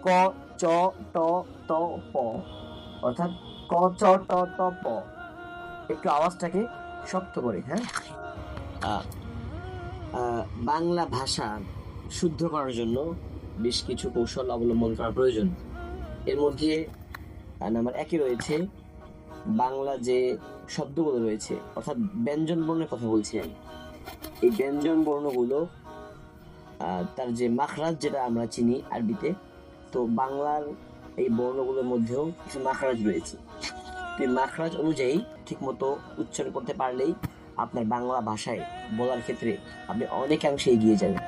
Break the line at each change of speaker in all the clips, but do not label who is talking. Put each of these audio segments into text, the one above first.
ক চ ট ত প, অর্থাৎ ক চ ট ত প। একটু আওয়াজটাকে শক্ত করে, হ্যাঁ। আহ, বাংলা ভাষা শুদ্ধ করার জন্য বেশ কিছু কৌশল অবলম্বন করা প্রয়োজন। এর মধ্যে নাম্বার 1-এ রয়েছে বাংলা যে শব্দগুলো রয়েছে, অর্থাৎ ব্যঞ্জন বর্ণের কথা বলছি আমি। এই ব্যঞ্জন বর্ণগুলো তার যে মাখরাজ, যেটা আমরা চিনি আরবিতে, তো বাংলার এই বর্ণগুলোর মধ্যেও কিছু মাখরাজ রয়েছে। তো এই মাখরাজ অনুযায়ী ঠিকমতো উচ্চারণ করতে পারলেই আপনার বাংলা ভাষায় বলার ক্ষেত্রে আপনি অনেকাংশে এগিয়ে যাবেন।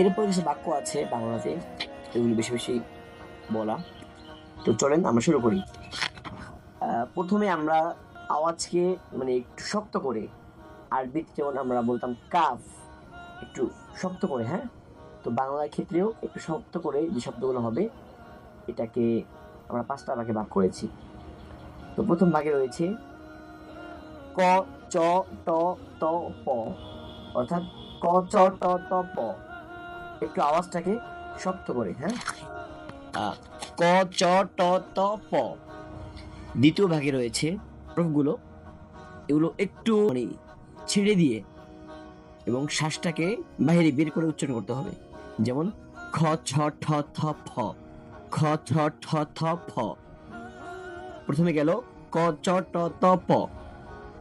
এরপর কিছু বাক্য আছে বাংলাতে, এগুলো বেশি বেশি বলা। তো চলেন আমরা শুরু করি। প্রথমে আমরা আওয়াজকে মানে একটু শক্ত করে, আরবিতে যেমন আমরা বলতাম কাফ, একটু শক্ত করে, হ্যাঁ। তো বাংলার ক্ষেত্রেও একটু শক্ত করে যে শব্দগুলো হবে, এটাকে আমরা 5টা ভাগে ভাগ করেছি। তো প্রথম ভাগে রয়েছে ক চ ট ত প, অর্থাৎ ক চ ট ত প। একটু আওয়াজটাকে শক্ত করে, হ্যাঁ। ক চ ট ত প। দ্বিতীয় ভাগে রয়েছে হরফগুলো, এগুলো একটু মানে ছেড়ে দিয়ে এবং শ্বাসটাকে বাইরে বের করে উচ্চারণ করতে হবে। যেমন খ ছ ঠ থ ফ, খ ছ ঠ থ ফ। প্রথমে গেল ক চ ট ত প,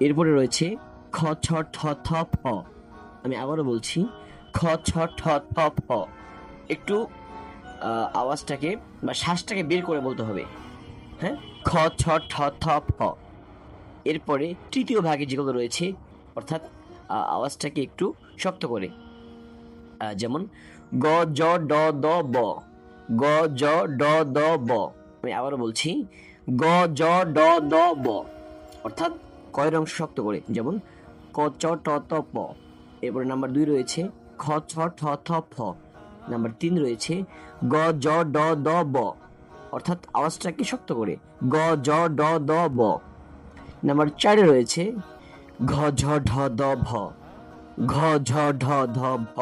এরপরে রয়েছে খ ছ ঠ থ ফ। আমি আবারও বলছি খ ছ ঠ থ ফ। একটু আওয়াজটাকে বা শ্বাসটাকে বের করে বলতে হবে, হ্যাঁ। খ ছ ঠ থ ফ। এরপরে তৃতীয় ভাগে যেগুলো রয়েছে, অর্থাৎ আওয়াজটাকে একটু শক্ত করে, যেমন গ জ ড দ ব, গ জ ড দ ব। আমি আবারও বলছি গ জ ড দ ব, অর্থাৎ কয়ের অংশ শক্ত করে, যেমন ক চ ট ত প। এরপরে নাম্বার 2 রয়েছে খ ছ ঠ থ ফ। নাম্বার 3 রয়েছে গ জ ড দ ব, অর্থাৎ আওয়াজটাকে শক্ত করে, গ জ ড দ ব। নাম্বার 4-এ রয়েছে ঘ ঝ ঢ দ ভ, ঘ ঝ ঢ ধ ভ।